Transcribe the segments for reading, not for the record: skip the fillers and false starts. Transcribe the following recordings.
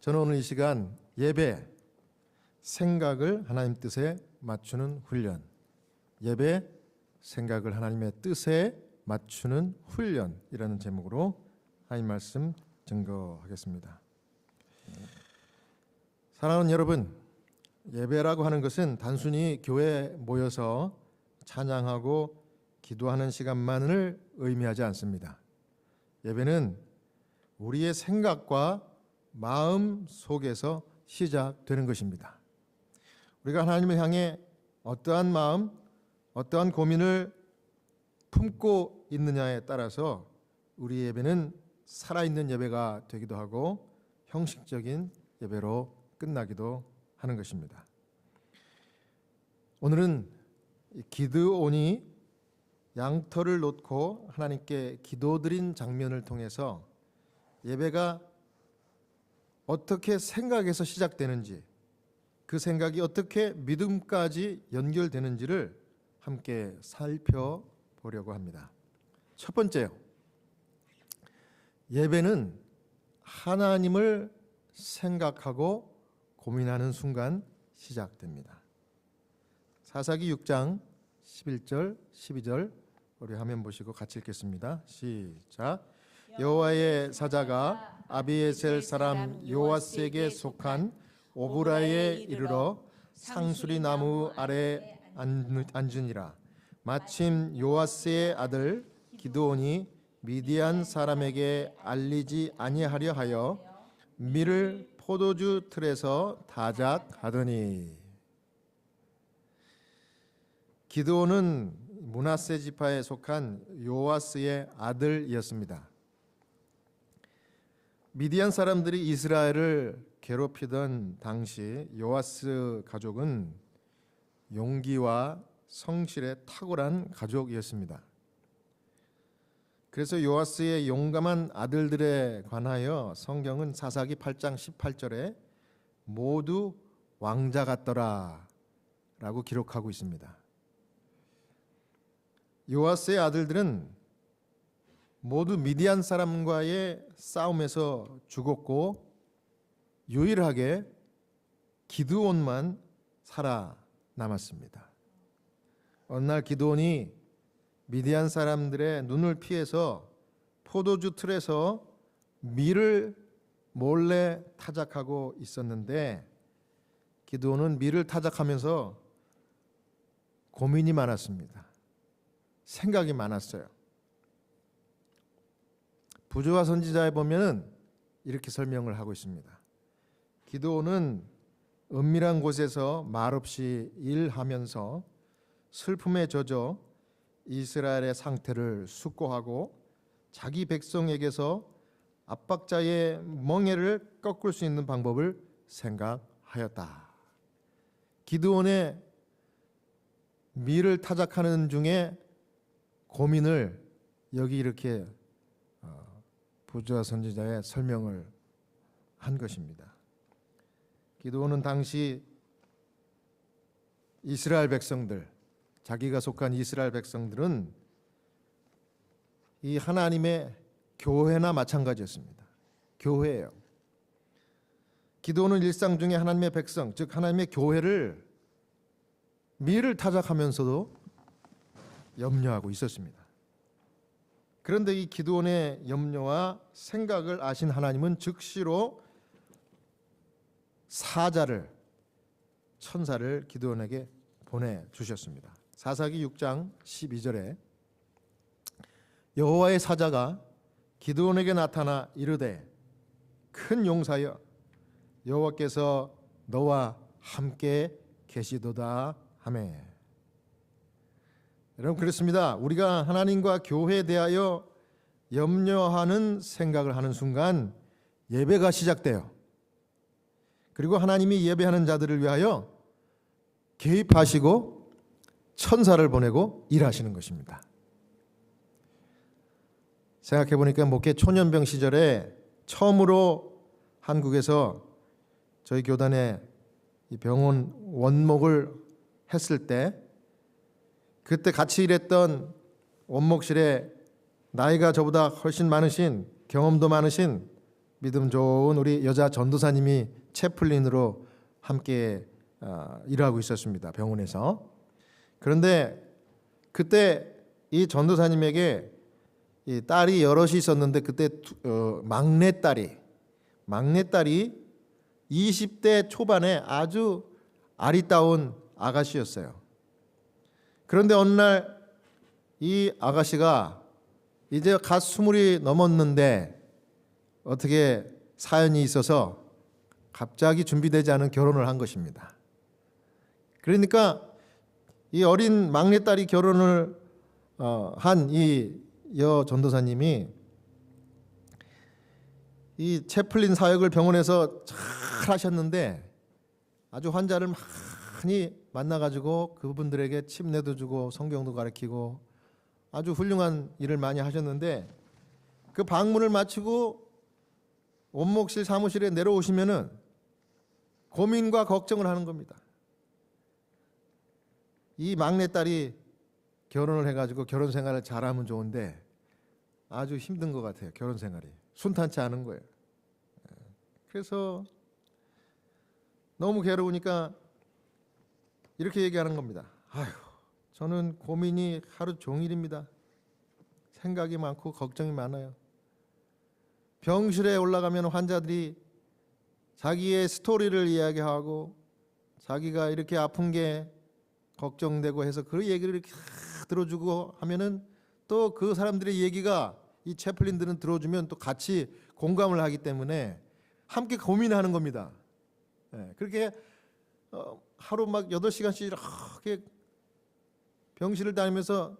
저는 오늘 이 시간 예배, 생각을 하나님 뜻에 맞추는 훈련, 예배, 생각을 하나님의 뜻에 맞추는 훈련이라는 제목으로 하나님 말씀 증거하겠습니다. 사랑하는 여러분, 예배라고 하는 것은 단순히 교회에 모여서 찬양하고 기도하는 시간만을 의미하지 않습니다. 예배는 우리의 생각과 마음 속에서 시작되는 것입니다. 우리가 하나님을 향해 어떠한 마음, 어떠한 고민을 품고 있느냐에 따라서 우리 예배는 살아있는 예배가 되기도 하고 형식적인 예배로 끝나기도 하는 것입니다. 오늘은 기드온이 양털을 놓고 하나님께 기도드린 장면을 통해서 예배가 어떻게 생각에서 시작되는지, 그 생각이 어떻게 믿음까지 연결되는지를 함께 살펴보려고 합니다. 첫 번째요, 예배는 하나님을 생각하고 고민하는 순간 시작됩니다. 사사기 6장 11절 12절 우리 화면 보시고 같이 읽겠습니다. 시작. 여호와의 사자가 아비에셀 사람 요아스에게 속한 오브라에 이르러 상수리 나무 아래 앉으니라. 마침 요아스의 아들 기드온이 미디안 사람에게 알리지 아니하려 하여 밀을 포도주 틀에서 다작하더니. 기드온은 므낫세 지파에 속한 요아스의 아들이었습니다. 미디안 사람들이 이스라엘을 괴롭히던 당시 요아스 가족은 용기와 성실에 탁월한 가족이었습니다. 그래서 요아스의 용감한 아들들에 관하여 성경은 사사기 8장 18절에 모두 왕자 같더라 라고 기록하고 있습니다. 요아스의 아들들은 모두 미디안 사람과의 싸움에서 죽었고 유일하게 기드온만 살아남았습니다. 어느 날 기드온이 미디안 사람들의 눈을 피해서 포도주 틀에서 밀을 몰래 타작하고 있었는데 기드온은 밀을 타작하면서 고민이 많았습니다. 생각이 많았어요. 부조와 선지자에 보면은 이렇게 설명을 하고 있습니다. 기드온은 은밀한 곳에서 말없이 일하면서 슬픔에 젖어 이스라엘의 상태를 숙고하고 자기 백성에게서 압박자의 멍에를 꺾을 수 있는 방법을 생각하였다. 기드온의 밀을 타작하는 중에 고민을 여기 이렇게 부조와 선지자의 설명을 한 것입니다. 기드온은 당시 이스라엘 백성들, 자기가 속한 이스라엘 백성들은 이 하나님의 교회나 마찬가지였습니다. 교회예요. 기드온은 일상 중에 하나님의 백성, 즉 하나님의 교회를 밀을 타작하면서도 염려하고 있었습니다. 그런데 이 기드온의 염려와 생각을 아신 하나님은 즉시로 사자를, 천사를 기드온에게 보내주셨습니다. 사사기 6장 12절에 여호와의 사자가 기드온에게 나타나 이르되 큰 용사여 여호와께서 너와 함께 계시도다 하매. 여러분, 그렇습니다. 우리가 하나님과 교회에 대하여 염려하는 생각을 하는 순간 예배가 시작돼요. 그리고 하나님이 예배하는 자들을 위하여 개입하시고 천사를 보내고 일하시는 것입니다. 생각해 보니까 목회 초년병 시절에 처음으로 한국에서 저희 교단에 병원 원목을 했을 때 그때 같이 일했던 원목실에 나이가 저보다 훨씬 많으신, 경험도 많으신 믿음 좋은 우리 여자 전도사님이 채플린으로 함께 일하고 있었습니다. 병원에서. 그런데 그때 이 전도사님에게 이 딸이 여럿이 있었는데 그때 막내딸이 20대 초반에 아주 아리따운 아가씨였어요. 그런데 어느 날 이 아가씨가 이제 갓 20이 넘었는데 어떻게 사연이 있어서 갑자기 준비되지 않은 결혼을 한 것입니다. 그러니까 이 어린 막내딸이 결혼을 한 이 여 전도사님이 이 채플린 사역을 병원에서 잘 하셨는데 아주 환자를 많이 만나가지고 그분들에게 침례도 주고 성경도 가르치고 아주 훌륭한 일을 많이 하셨는데 그 방문을 마치고 원목실 사무실에 내려오시면은 고민과 걱정을 하는 겁니다. 이 막내딸이 결혼을 해가지고 결혼 생활을 잘하면 좋은데 아주 힘든 것 같아요. 결혼 생활이 순탄치 않은 거예요. 그래서 너무 괴로우니까 이렇게 얘기하는 겁니다. 아휴, 저는 고민이 하루 종일입니다. 생각이 많고 걱정이 많아요. 병실에 올라가면 환자들이 자기의 스토리를 이야기하고 자기가 이렇게 아픈 게 걱정되고 해서 그 얘기를 이렇게 들어주고 하면은 또 그 사람들의 얘기가 이 채플린들은 들어주면 또 같이 공감을 하기 때문에 함께 고민하는 겁니다. 그렇게 하루 막 8시간씩 이렇게 병실을 다니면서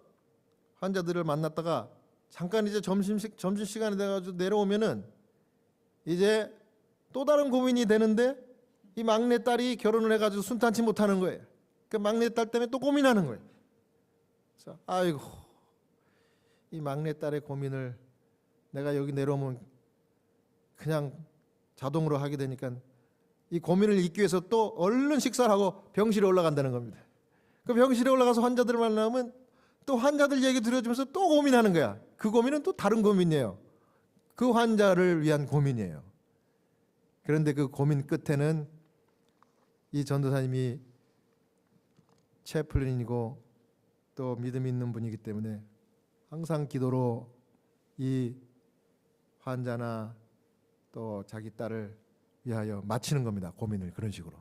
환자들을 만났다가 잠깐 이제 점심시간이 돼가지고 내려오면은 이제 또 다른 고민이 되는데 이 막내딸이 결혼을 해가지고 순탄치 못하는 거예요. 그 막내딸 때문에 또 고민하는 거예요. 그래서 아이고, 이 막내딸의 고민을 내가 여기 내려오면 그냥 자동으로 하게 되니까 이 고민을 잊기 위해서 또 얼른 식사를 하고 병실에 올라간다는 겁니다. 그 병실에 올라가서 환자들을 만나면 또 환자들 얘기 들어주면서 또 고민하는 거야. 그 고민은 또 다른 고민이에요. 그 환자를 위한 고민이에요. 그런데 그 고민 끝에는 이 전도사님이 채플린이고 또 믿음 있는 분이기 때문에 항상 기도로 이 환자나 또 자기 딸을 위하여 마치는 겁니다. 고민을 그런 식으로.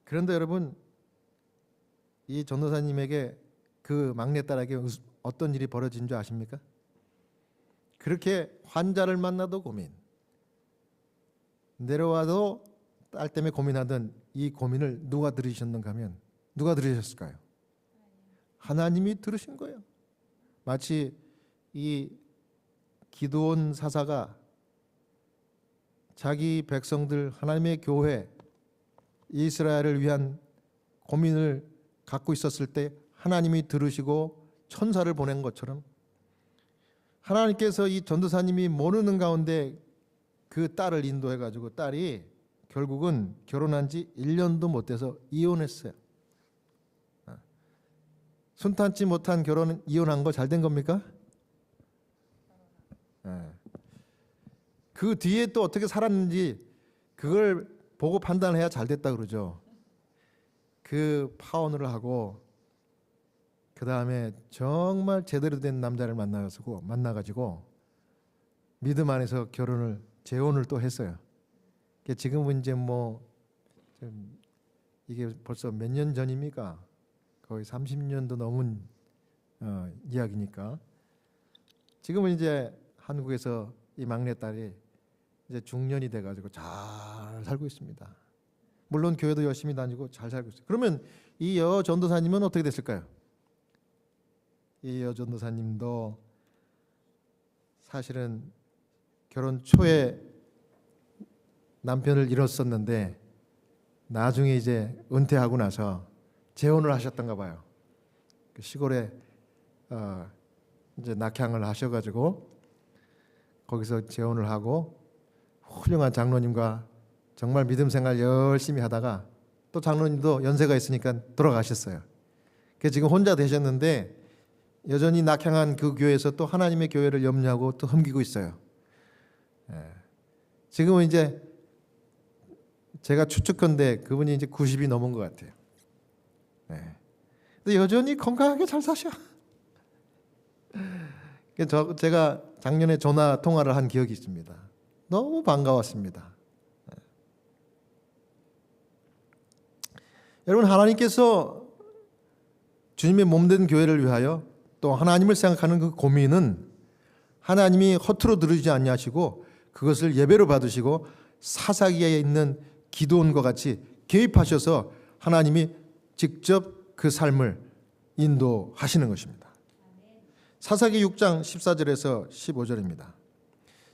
그런데 여러분, 이 전도사님에게 그 막내딸에게 어떤 일이 벌어진 줄 아십니까? 그렇게 환자를 만나도 고민, 내려와도 딸 때문에 고민하던 이 고민을 누가 들으셨는가 하면 누가 들으셨을까요? 하나님이 들으신 거예요. 마치 이 기드온 사사가 자기 백성들, 하나님의 교회, 이스라엘을 위한 고민을 갖고 있었을 때 하나님이 들으시고 천사를 보낸 것처럼 하나님께서 이 전도사님이 모르는 가운데 그 딸을 인도해 가지고 딸이 결국은 결혼한 지 1년도 못 돼서 이혼했어요. 순탄치 못한 결혼은 이혼한 거 잘 된 겁니까? 그 뒤에 또 어떻게 살았는지 그걸 보고 판단해야 잘 됐다 그러죠. 그 파혼을 하고 그 다음에 정말 제대로 된 남자를 만나가지고 믿음 안에서 재혼을 또 했어요. 지금은 이제 이게 벌써 몇 년 전입니까? 거의 30년도 넘은 이야기니까. 지금은 이제 한국에서 이 막내딸이 이제 중년이 돼가지고 잘 살고 있습니다. 물론 교회도 열심히 다니고 잘 살고 있어요. 그러면 이 여 전도사님은 어떻게 됐을까요? 이 여 전도사님도 사실은 결혼 초에 남편을 잃었었는데 나중에 이제 은퇴하고 나서 재혼을 하셨던가 봐요. 그 시골에 이제 낙향을 하셔가지고 거기서 재혼을 하고 훌륭한 장로님과 정말 믿음 생활 열심히 하다가 또 장로님도 연세가 있으니까 돌아가셨어요. 그래서 지금 혼자 되셨는데 여전히 낙향한 그 교회에서 또 하나님의 교회를 염려하고 또 섬기고 있어요. 지금은 이제 제가 추측컨대 그분이 이제 90이 넘은 것 같아요. 근데 여전히 건강하게 잘 사셔. 제가 작년에 전화 통화를 한 기억이 있습니다. 너무 반가웠습니다. 여러분, 하나님께서 주님의 몸된 교회를 위하여 또 하나님을 생각하는 그 고민은 하나님이 허투루 들으지 아니하시고 그것을 예배로 받으시고 사사기에 있는 기도원과 같이 개입하셔서 하나님이 직접 그 삶을 인도하시는 것입니다. 사사기 6장 14절에서 15절입니다.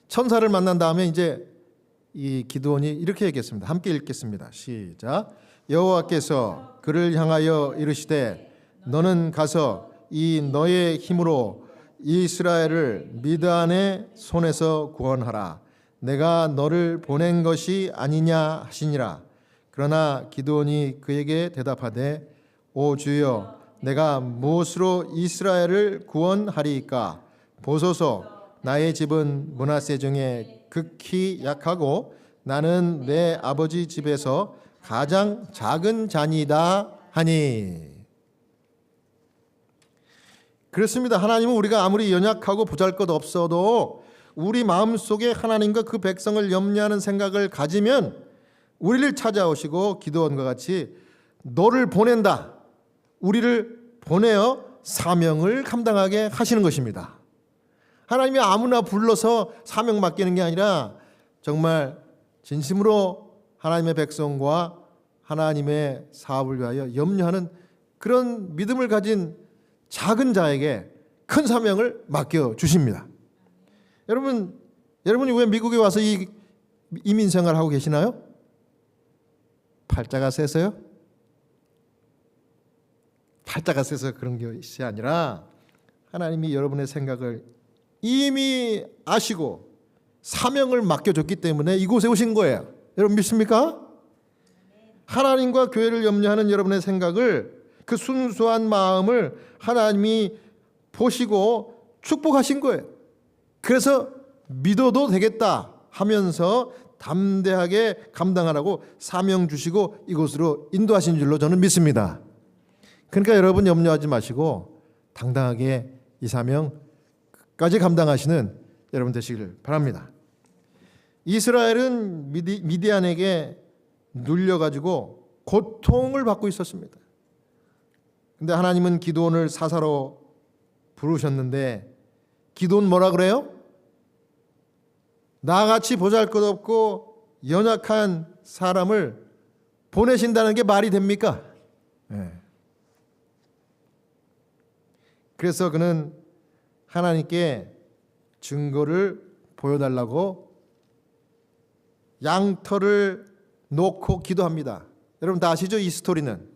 천사를 만난 다음에 이제 이 기드온이 이렇게 얘기했습니다. 함께 읽겠습니다. 시작. 여호와께서 그를 향하여 이르시되 너는 가서 이 너의 힘으로 이스라엘을 미드안의 손에서 구원하라. 내가 너를 보낸 것이 아니냐 하시니라. 그러나 기드온이 그에게 대답하되 오 주여 내가 무엇으로 이스라엘을 구원하리이까? 보소서 나의 집은 므낫세 중에 극히 약하고 나는 내 아버지 집에서 가장 작은 자니이다 하니. 그렇습니다. 하나님은 우리가 아무리 연약하고 보잘것없어도 우리 마음속에 하나님과 그 백성을 염려하는 생각을 가지면 우리를 찾아오시고 기드온과 같이 너를 보낸다. 우리를 보내어 사명을 감당하게 하시는 것입니다. 하나님이 아무나 불러서 사명 맡기는 게 아니라 정말 진심으로 하나님의 백성과 하나님의 사업을 위하여 염려하는 그런 믿음을 가진 작은 자에게 큰 사명을 맡겨 주십니다. 여러분이 왜 미국에 와서 이 이민 생활을 하고 계시나요? 팔자가 세서요? 팔자가 세서 그런 것이 아니라 하나님이 여러분의 생각을 이미 아시고 사명을 맡겨줬기 때문에 이곳에 오신 거예요. 여러분 믿습니까? 하나님과 교회를 염려하는 여러분의 생각을, 그 순수한 마음을 하나님이 보시고 축복하신 거예요. 그래서 믿어도 되겠다 하면서 담대하게 감당하라고 사명 주시고 이곳으로 인도하신 줄로 저는 믿습니다. 그러니까 여러분 염려하지 마시고 당당하게 이 사명까지 감당하시는 여러분 되시길 바랍니다. 이스라엘은 미디안에게 눌려가지고 고통을 받고 있었습니다. 근데 하나님은 기드온을 사사로 부르셨는데 기드온 뭐라 그래요? 나같이 보잘것없고 연약한 사람을 보내신다는 게 말이 됩니까? 네. 그래서 그는 하나님께 증거를 보여달라고 양털을 놓고 기도합니다. 여러분 다 아시죠? 이 스토리는.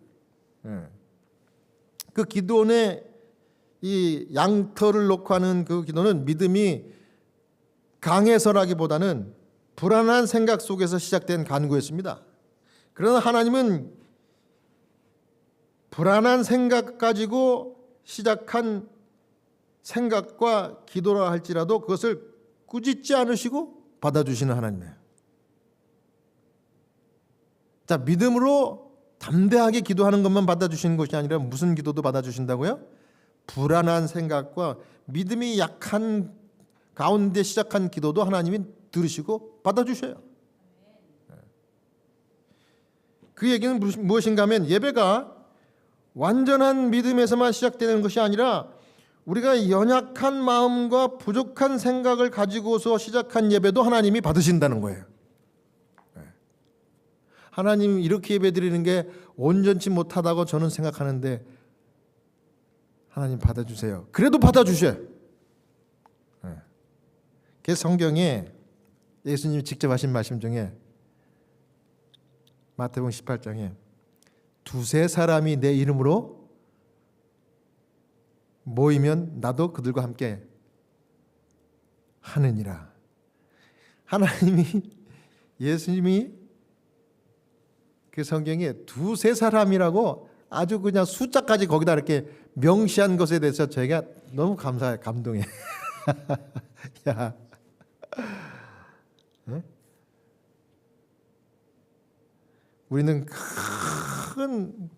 그 기도원의 이 양털을 놓고 하는 그 기도는 믿음이 강해서라기보다는 불안한 생각 속에서 시작된 간구였습니다. 그러나 하나님은 불안한 생각 가지고 시작한 생각과 기도라 할지라도 그것을 꾸짖지 않으시고 받아주시는 하나님이에요. 자, 믿음으로 담대하게 기도하는 것만 받아주시는 것이 아니라 무슨 기도도 받아주신다고요? 불안한 생각과 믿음이 약한 가운데 시작한 기도도 하나님이 들으시고 받아주셔요. 그 얘기는 무엇인가 하면 예배가 완전한 믿음에서만 시작되는 것이 아니라 우리가 연약한 마음과 부족한 생각을 가지고서 시작한 예배도 하나님이 받으신다는 거예요. 하나님 이렇게 예배드리는 게 온전치 못하다고 저는 생각하는데 하나님 받아주세요. 그래도 받아주셔요. 그래서 성경에 예수님이 직접 하신 말씀 중에 마태복음 18장에 두세 사람이 내 이름으로 모이면 나도 그들과 함께 하느니라. 하나님이 예수님이 그 성경에 두세 사람이라고 아주 그냥 숫자까지 거기다 이렇게 명시한 것에 대해서 저희가 너무 감사해, 감동해. 야, 네? 우리는 큰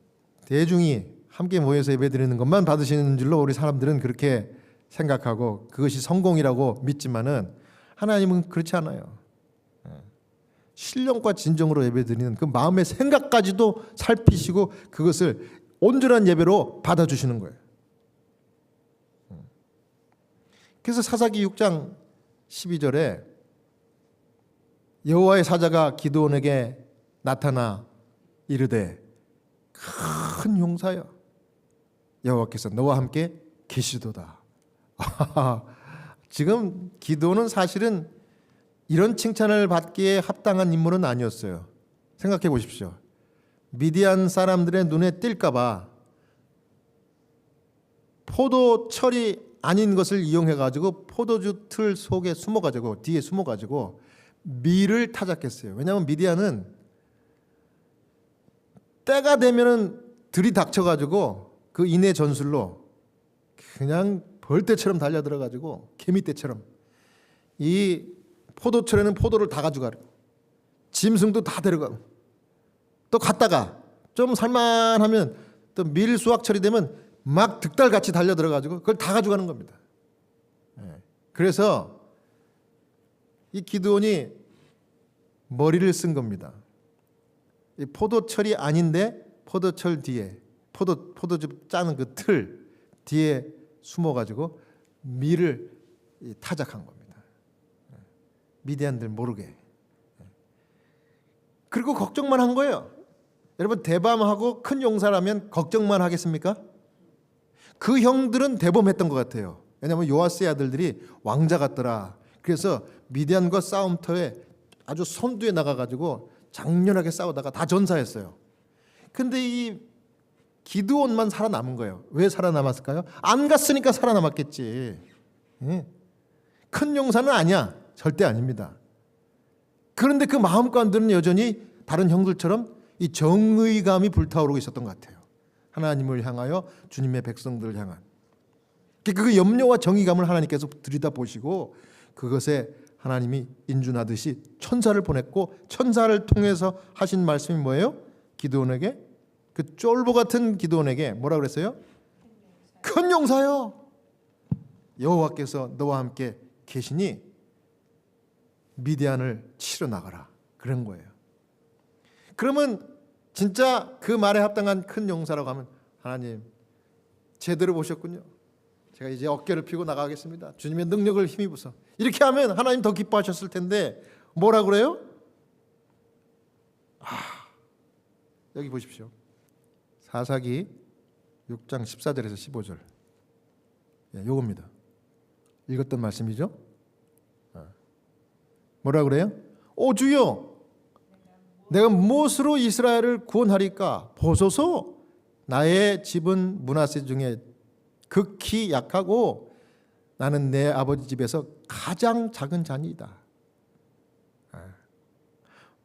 대중이 함께 모여서 예배드리는 것만 받으시는 줄로 우리 사람들은 그렇게 생각하고 그것이 성공이라고 믿지만은 하나님은 그렇지 않아요. 신령과 진정으로 예배드리는 그 마음의 생각까지도 살피시고 그것을 온전한 예배로 받아주시는 거예요. 그래서 사사기 6장 12절에 여호와의 사자가 기드온에게 나타나 이르되 큰 용사여 여호와께서 너와 함께 계시도다. 지금 기드온은 사실은 이런 칭찬을 받기에 합당한 인물은 아니었어요. 생각해 보십시오. 미디안 사람들의 눈에 띌까 봐 포도철이 아닌 것을 이용해 가지고 포도주 틀 속에 숨어 가지고 뒤에 숨어 가지고 밀을 타작했어요. 왜냐하면 미디안은 때가 되면은 들이닥쳐 가지고 그 인해 전술로 그냥 벌떼처럼 달려들어 가지고 개미떼처럼 이 포도철에는 포도를 다 가져가고 짐승도 다 데려가고 또 갔다가 좀 살만하면 또 밀 수확철이 되면 막 득달같이 달려들어 가지고 그걸 다 가져가는 겁니다. 그래서 이 기드온이 머리를 쓴 겁니다. 이 포도철이 아닌데 포도철 뒤에 포도주 짜는 그 틀 뒤에 숨어 가지고 밀을 타작한 겁니다. 미디안들 모르게. 그리고 걱정만 한 거예요. 여러분 대밤하고 큰 용사라면 걱정만 하겠습니까? 그 형들은 대범했던 것 같아요. 왜냐하면 요아스의 아들들이 왕자 같더라. 그래서 미디안과 싸움터에 아주 선두에 나가가지고 장렬하게 싸우다가 다 전사했어요. 근데 이 기드온만 살아남은 거예요. 왜 살아남았을까요? 안 갔으니까 살아남았겠지. 큰 용사는 아니야. 절대 아닙니다. 그런데 그 마음 가운데는 여전히 다른 형들처럼 이 정의감이 불타오르고 있었던 것 같아요. 하나님을 향하여 주님의 백성들을 향한 그 염려와 정의감을 하나님께서 들여다보시고 그것에 하나님이 인준하듯이 천사를 보냈고 천사를 통해서 하신 말씀이 뭐예요? 기드온에게 그 쫄보 같은 기드온에게 뭐라 그랬어요? 큰 용사여 여호와께서 너와 함께 계시니 미디안을 치러 나가라 그런 거예요. 그러면 진짜 그 말에 합당한 큰 용사라고 하면 하나님 제대로 보셨군요. 제가 이제 어깨를 펴고 나가겠습니다. 주님의 능력을 힘입어서 이렇게 하면 하나님 더 기뻐하셨을 텐데 뭐라 그래요? 여기 보십시오. 사사기 6장 14절에서 15절 요겁니다. 읽었던 말씀이죠. 뭐라 그래요? 오 주여 내가 무엇으로 이스라엘을 구원하리까? 보소서 나의 집은 므낫세 중에 극히 약하고 나는 내 아버지 집에서 가장 작은 자니이다.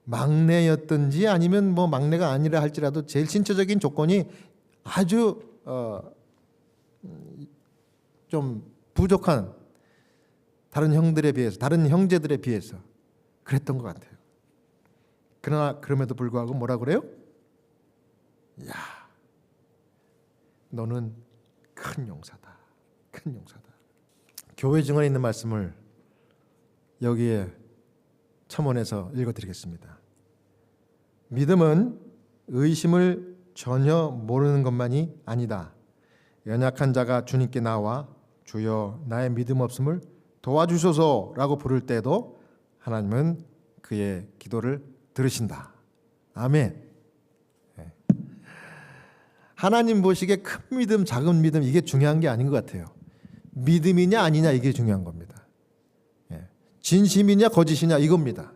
막내였든지 아니면 뭐 막내가 아니라 할지라도 제일 신체적인 조건이 아주 좀 부족한 다른 형들에 비해서 다른 형제들에 비해서 그랬던 것 같아요. 그러나 그럼에도 불구하고 뭐라 그래요? 야, 너는 큰 용사다. 큰 용사다. 교회 증언에 있는 말씀을 여기에 첨언해서 읽어드리겠습니다. 믿음은 의심을 전혀 모르는 것만이 아니다. 연약한 자가 주님께 나와 주여 나의 믿음 없음을 도와주소서라고 부를 때도 하나님은 그의 기도를 들으신다. 아멘. 하나님 보시기에 큰 믿음, 작은 믿음 이게 중요한 게 아닌 것 같아요. 믿음이냐 아니냐 이게 중요한 겁니다. 진심이냐 거짓이냐 이겁니다.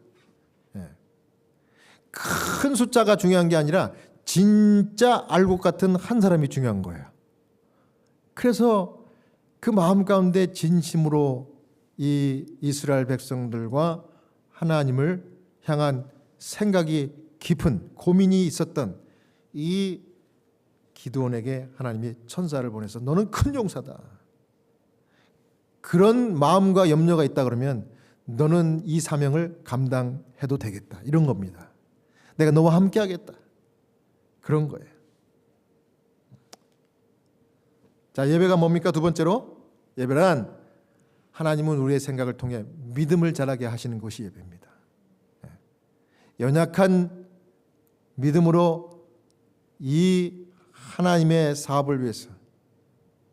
큰 숫자가 중요한 게 아니라 진짜 알곡 같은 한 사람이 중요한 거예요. 그래서 그 마음 가운데 진심으로 이 이스라엘 백성들과 하나님을 향한 생각이 깊은 고민이 있었던 이 기드온에게 하나님이 천사를 보내서 너는 큰 용사다. 그런 마음과 염려가 있다 그러면 너는 이 사명을 감당해도 되겠다. 이런 겁니다. 내가 너와 함께 하겠다. 그런 거예요. 자, 예배가 뭡니까? 두 번째로, 예배란 하나님은 우리의 생각을 통해 믿음을 자라게 하시는 것이 예배입니다. 연약한 믿음으로 이 하나님의 사업을 위해서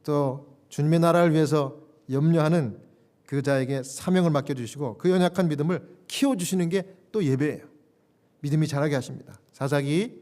또 주님의 나라를 위해서 염려하는 그 자에게 사명을 맡겨주시고 그 연약한 믿음을 키워주시는 게 또 예배예요. 믿음이 자라게 하십니다. 사사기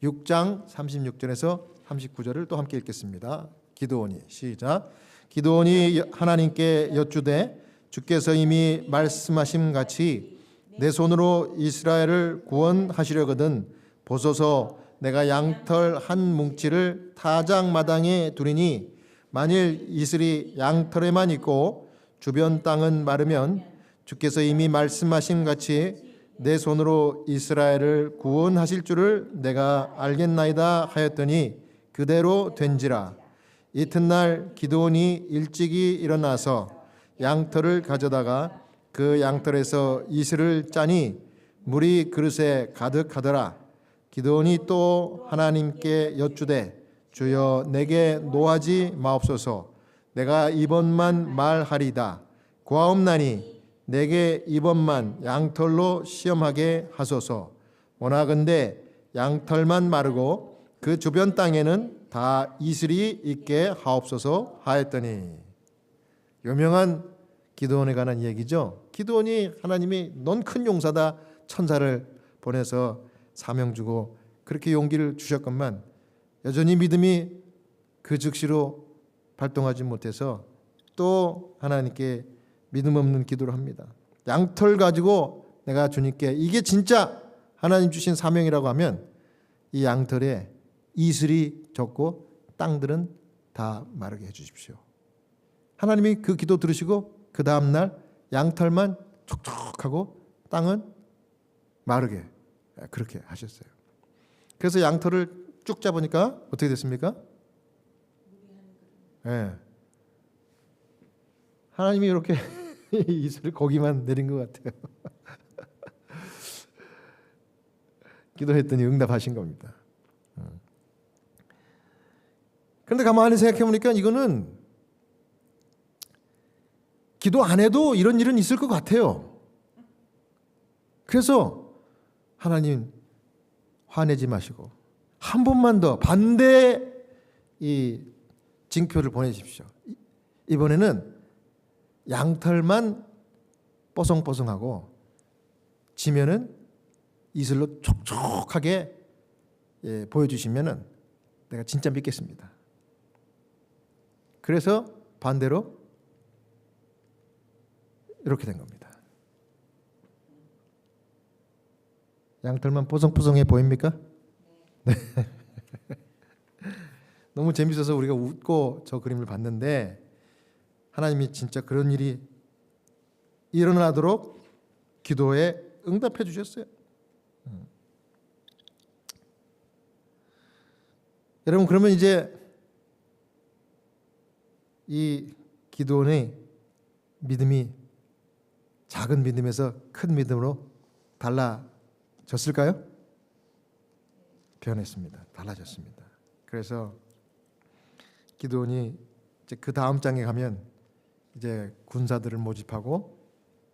6장 36절에서 39절을 또 함께 읽겠습니다. 기드온이 시작. 기드온이 하나님께 여쭈되 주께서 이미 말씀하신 같이 내 손으로 이스라엘을 구원하시려거든 보소서 내가 양털 한 뭉치를 타작마당에 두리니 만일 이슬이 양털에만 있고 주변 땅은 마르면 주께서 이미 말씀하신 같이 내 손으로 이스라엘을 구원하실 줄을 내가 알겠나이다 하였더니 그대로 된지라. 이튿날 기드온이 일찍이 일어나서 양털을 가져다가 그 양털에서 이슬을 짜니 물이 그릇에 가득하더라. 기드온이 또 하나님께 여쭈되 주여 내게 노하지 마옵소서. 내가 이번만 말하리다. 고하옵나니 내게 이번만 양털로 시험하게 하소서. 원하건대 양털만 마르고 그 주변 땅에는 다 이슬이 있게 하옵소서 하였더니. 유명한 기드온에 관한 얘기죠. 기드온이 하나님이 넌 큰 용사다 천사를 보내서 사명 주고 그렇게 용기를 주셨건만 여전히 믿음이 그 즉시로 발동하지 못해서 또 하나님께 믿음 없는 기도를 합니다. 양털 가지고 내가 주님께 이게 진짜 하나님 주신 사명이라고 하면 이 양털에 이슬이 젖고 땅들은 다 마르게 해주십시오. 하나님이 그 기도 들으시고 그 다음날 양털만 촉촉하고 땅은 마르게 그렇게 하셨어요. 그래서 양털을 쭉 잡으니까 어떻게 됐습니까? 네. 하나님이 이렇게 이슬을 거기만 내린 것 같아요. 기도했더니 응답하신 겁니다. 그런데 가만히 생각해 보니까 이거는 기도 안 해도 이런 일은 있을 것 같아요. 그래서 하나님 화내지 마시고 한 번만 더 반대 이 징표를 보내주십시오. 이번에는 양털만 뽀송뽀송하고 지면은 이슬로 촉촉하게 보여주시면은 내가 진짜 믿겠습니다. 그래서 반대로 이렇게 된 겁니다. 양털만 뽀송뽀송해 보입니까? 네. 너무 재밌어서 우리가 웃고 저 그림을 봤는데 하나님이 진짜 그런 일이 일어나도록 기도에 응답해 주셨어요. 여러분 그러면 이제 이 기도원의 믿음이 작은 믿음에서 큰 믿음으로 달라졌을까요? 변했습니다. 달라졌습니다. 그래서 기드온이 이제 그 다음 장에 가면 이제 군사들을 모집하고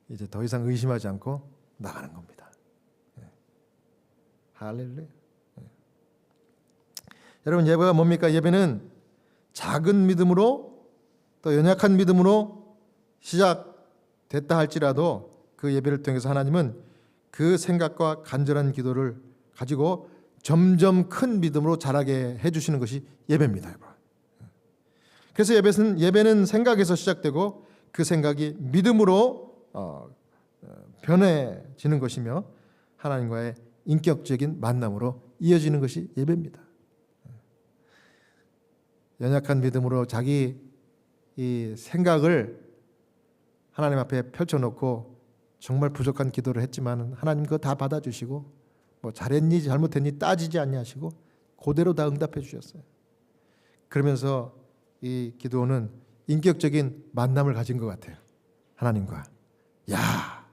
이제 더 이상 의심하지 않고 나가는 겁니다. 할렐루야. 여러분 예배가 뭡니까? 예배는 작은 믿음으로 또 연약한 믿음으로 시작됐다 할지라도 그 예배를 통해서 하나님은 그 생각과 간절한 기도를 가지고 점점 큰 믿음으로 자라게 해주시는 것이 예배입니다. 여러분. 그래서 예배는 생각에서 시작되고 그 생각이 믿음으로 변해지는 것이며 하나님과의 인격적인 만남으로 이어지는 것이 예배입니다. 연약한 믿음으로 자기 이 생각을 하나님 앞에 펼쳐놓고 정말 부족한 기도를 했지만 하나님 그거 다 받아주시고 뭐 잘했니 잘못했니 따지지 않냐시고 그대로 다 응답해 주셨어요. 그러면서 이 기드온은 인격적인 만남을 가진 것 같아요. 하나님과. 야,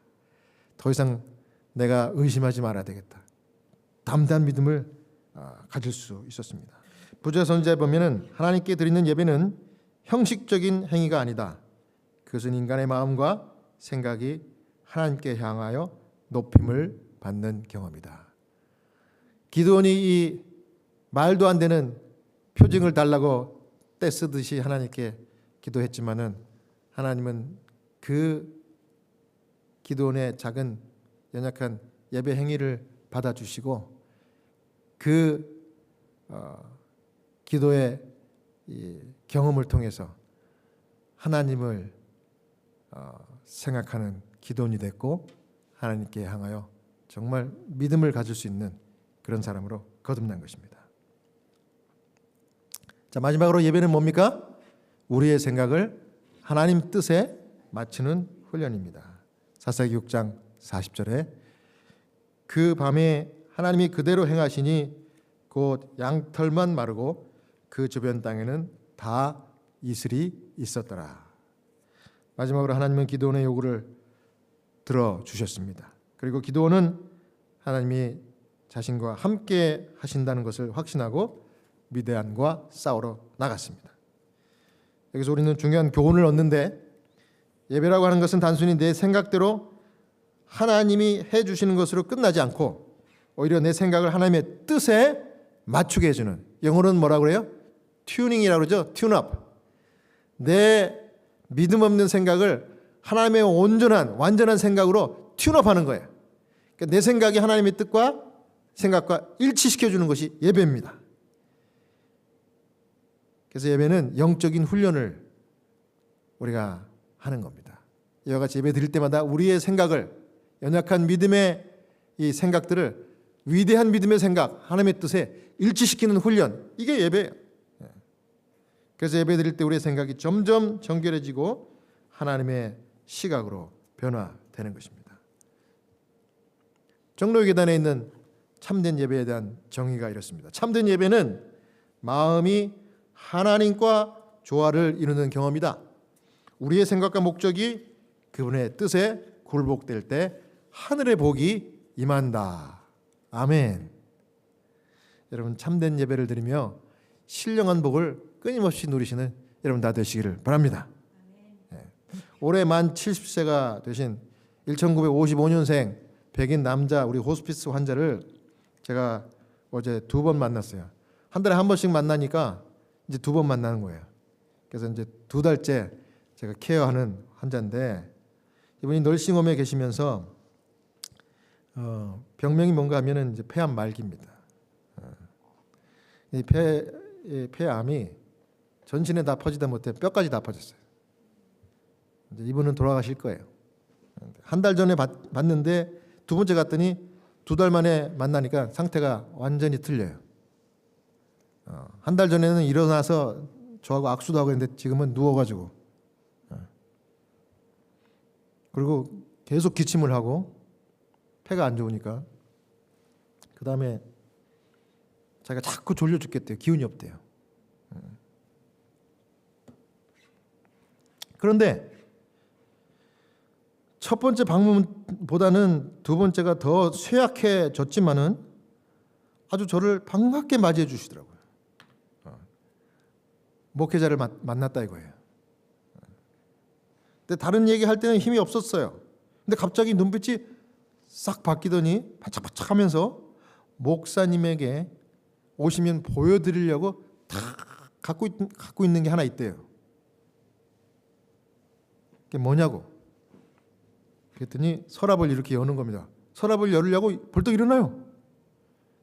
더 이상 내가 의심하지 말아야 되겠다. 담대한 믿음을 가질 수 있었습니다. 부자 선지자에 보면은 하나님께 드리는 예배는 형식적인 행위가 아니다. 그것은 인간의 마음과 생각이 하나님께 향하여 높임을 받는 경험이다. 기드온이 이 말도 안 되는 표징을 달라고 떼쓰듯이 하나님께 기도했지만은 하나님은 그 기드온의 작은 연약한 예배 행위를 받아주시고 그 기도의 이 경험을 통해서 하나님을 생각하는 기도원이 됐고 하나님께 향하여 정말 믿음을 가질 수 있는 그런 사람으로 거듭난 것입니다. 자, 마지막으로 예배는 뭡니까? 우리의 생각을 하나님 뜻에 맞추는 훈련입니다. 사사기 6장 40절에 그 밤에 하나님이 그대로 행하시니 곧 양털만 마르고 그 주변 땅에는 다 이슬이 있었더라. 마지막으로 하나님은 기드온의 요구를 들어주셨습니다. 그리고 기드온은 하나님이 자신과 함께 하신다는 것을 확신하고 미디안과 싸우러 나갔습니다. 여기서 우리는 중요한 교훈을 얻는데 예배라고 하는 것은 단순히 내 생각대로 하나님이 해주시는 것으로 끝나지 않고 오히려 내 생각을 하나님의 뜻에 맞추게 해주는, 영어로는 뭐라고 그래요? 튜닝이라고 그러죠. 튠업. 내 믿음 없는 생각을 하나님의 온전한 완전한 생각으로 튠업하는 거예요. 그러니까 내 생각이 하나님의 뜻과 생각과 일치시켜주는 것이 예배입니다. 그래서 예배는 영적인 훈련을 우리가 하는 겁니다. 이와 같이 예배 드릴 때마다 우리의 생각을, 연약한 믿음의 이 생각들을 위대한 믿음의 생각, 하나님의 뜻에 일치시키는 훈련, 이게 예배예요. 그래서 예배 드릴 때 우리의 생각이 점점 정결해지고 하나님의 시각으로 변화되는 것입니다. 종로의 계단에 있는 참된 예배에 대한 정의가 이렇습니다. 참된 예배는 마음이 하나님과 조화를 이루는 경험이다. 우리의 생각과 목적이 그분의 뜻에 굴복될 때 하늘의 복이 임한다. 아멘. 여러분, 참된 예배를 드리며 신령한 복을 끊임없이 누리시는 여러분 다 되시기를 바랍니다. 올해 만 70세가 되신 1955년생 백인 남자 우리 호스피스 환자를 제가 어제 2번 만났어요. 한 달에 한 번씩 만나니까 이제 2번 만나는 거예요. 그래서 이제 2달째 제가 케어하는 환자인데 이분이 널싱홈에 계시면서 병명이 뭔가 하면은 이제 폐암 말기입니다. 이 폐암이 전신에 다 퍼지다 못해 뼈까지 다 퍼졌어요. 이제 이분은 돌아가실 거예요. 한 달 전에 봤는데 2번째 갔더니 2달 만에 만나니까 상태가 완전히 틀려요. 한 달 전에는 일어나서 저하고 악수도 하고 했는데 지금은 누워가지고 그리고 계속 기침을 하고 폐가 안 좋으니까 그 다음에 자기가 자꾸 졸려 죽겠대요. 기운이 없대요. 그런데 첫 번째 방문보다는 2번째가 더 쇠약해졌지만은 아주 저를 반갑게 맞이해 주시더라고요. 목회자를 만났다 이거예요. 근데 다른 얘기할 때는 힘이 없었어요. 근데 갑자기 눈빛이 싹 바뀌더니 반짝반짝하면서 목사님에게 오시면 보여드리려고 다 갖고 있는 게 하나 있대요. 그게 뭐냐고. 그랬더니 서랍을 이렇게 여는 겁니다. 서랍을 열으려고 벌떡 일어나요.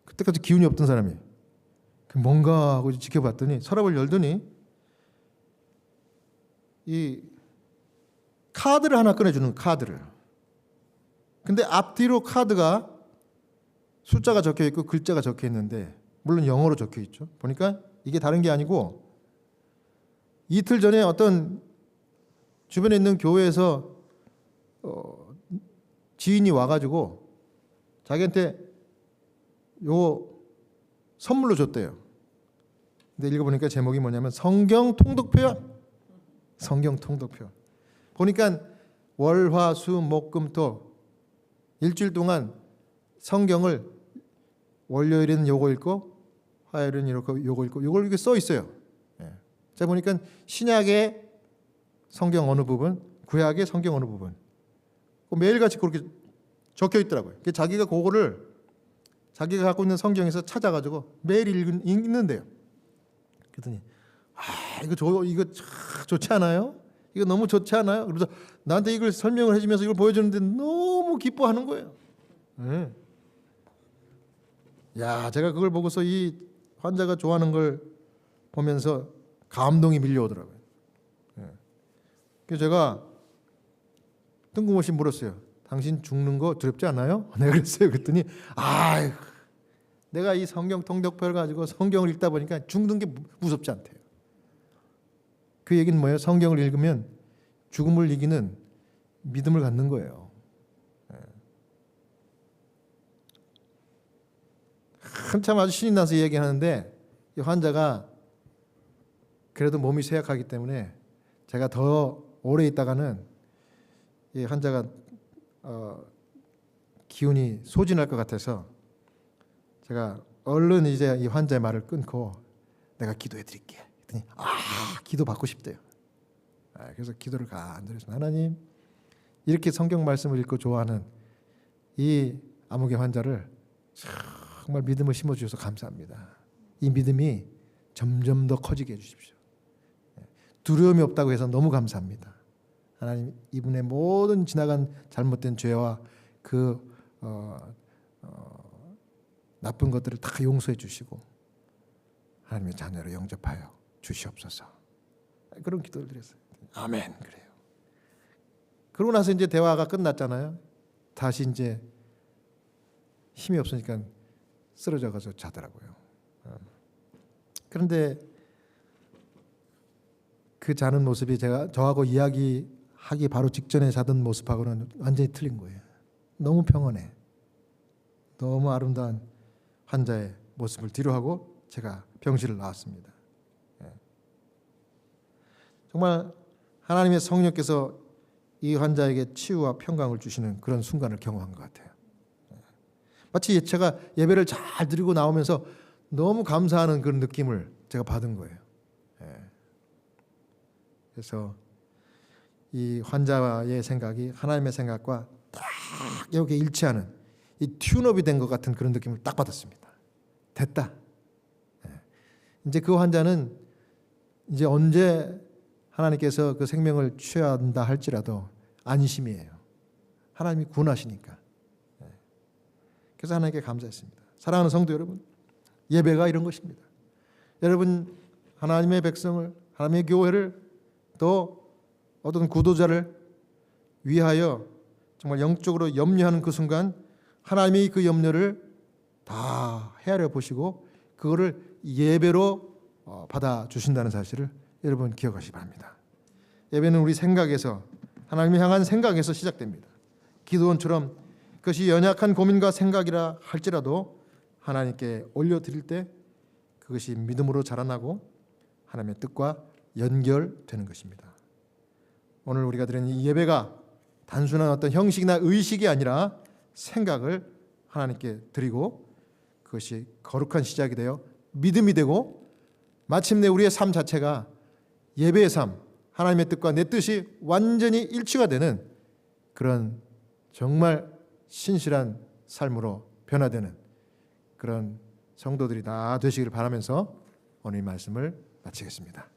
그때까지 기운이 없던 사람이. 뭔가 하고 지켜봤더니 서랍을 열더니 이 카드를 하나 꺼내주는 카드를. 근데 앞뒤로 카드가 숫자가 적혀 있고 글자가 적혀 있는데 물론 영어로 적혀 있죠. 보니까 이게 다른 게 아니고 이틀 전에 어떤 주변에 있는 교회에서 지인이 와가지고 자기한테 요 선물로 줬대요. 근데 읽어보니까 제목이 뭐냐면 성경 통독표야. 성경 통독표. 보니까 월, 화, 수, 목, 금, 토 일주일 동안 성경을 월요일에는 요거 읽고 화요일은 이렇게 요거 읽고 요걸 이렇게 써 있어요. 예. 제가 보니까 신약의 성경 어느 부분, 구약의 성경 어느 부분 매일같이 그렇게 적혀 있더라고요. 자기가 그거를 자기가 갖고 있는 성경에서 찾아가지고 매일 읽는데요. 그랬더니 이거 좋지 않아요? 이거 너무 좋지 않아요? 그래서 나한테 이걸 설명을 해주면서 이걸 보여주는데 너무 기뻐하는 거예요. 네. 야, 제가 그걸 보고서 이 환자가 좋아하는 걸 보면서 감동이 밀려오더라고요. 네. 그래서 제가 뜬금없이 물었어요. 당신 죽는 거 두렵지 않아요? 내가 그랬어요. 그랬더니 내가 이 성경 통독표를 가지고 성경을 읽다 보니까 죽는 게 무섭지 않대요. 그 얘기는 뭐예요? 성경을 읽으면 죽음을 이기는 믿음을 갖는 거예요. 한참 아주 신이 나서 얘기하는데 이 환자가 그래도 몸이 쇠약하기 때문에 제가 더 오래 있다가는 이 환자가 기운이 소진할 것 같아서 제가 얼른 이제 이 환자의 말을 끊고 내가 기도해 드릴게. 그랬더니 기도 받고 싶대요. 그래서 기도를 간절해서 하나님 이렇게 성경 말씀을 읽고 좋아하는 이 암흑의 환자를 정말 믿음을 심어주셔서 감사합니다. 이 믿음이 점점 더 커지게 해주십시오. 두려움이 없다고 해서 너무 감사합니다. 하나님 이분의 모든 지나간 잘못된 죄와 그 나쁜 것들을 다 용서해 주시고 하나님의 자녀로 영접하여 주시옵소서. 그런 기도를 드렸어요. 아멘. 그래요. 그러고 나서 이제 대화가 끝났잖아요. 다시 이제 힘이 없으니까 쓰러져 가서 자더라고요. 그런데 그 자는 모습이 저하고 이야기하기 바로 직전에 자던 모습하고는 완전히 틀린 거예요. 너무 평온해. 너무 아름다운 환자의 모습을 뒤로하고 제가 병실을 나왔습니다. 정말 하나님의 성령께서 이 환자에게 치유와 평강을 주시는 그런 순간을 경험한 것 같아요. 마치 제가 예배를 잘 드리고 나오면서 너무 감사하는 그런 느낌을 제가 받은 거예요. 그래서 이 환자의 생각이 하나님의 생각과 딱 이렇게 일치하는 이 튠업이 된 것 같은 그런 느낌을 딱 받았습니다. 됐다. 이제 그 환자는 이제 언제 하나님께서 그 생명을 취한다 할지라도 안심이에요. 하나님이 구원하시니까. 그래서 하나님께 감사했습니다. 사랑하는 성도 여러분, 예배가 이런 것입니다. 여러분 하나님의 백성을, 하나님의 교회를, 또 어떤 구도자를 위하여 정말 영적으로 염려하는 그 순간 하나님이 그 염려를 다 헤아려 보시고 그거를 예배로 받아주신다는 사실을 여러분 기억하시기 바랍니다. 예배는 우리 생각에서, 하나님을 향한 생각에서 시작됩니다. 기도원처럼 그것이 연약한 고민과 생각이라 할지라도 하나님께 올려드릴 때 그것이 믿음으로 자라나고 하나님의 뜻과 연결되는 것입니다. 오늘 우리가 드리는 이 예배가 단순한 어떤 형식이나 의식이 아니라 생각을 하나님께 드리고 그것이 거룩한 시작이 되어 믿음이 되고 마침내 우리의 삶 자체가 예배의 삶, 하나님의 뜻과 내 뜻이 완전히 일치가 되는 그런 정말 신실한 삶으로 변화되는 그런 성도들이 다 되시기를 바라면서 오늘 이 말씀을 마치겠습니다.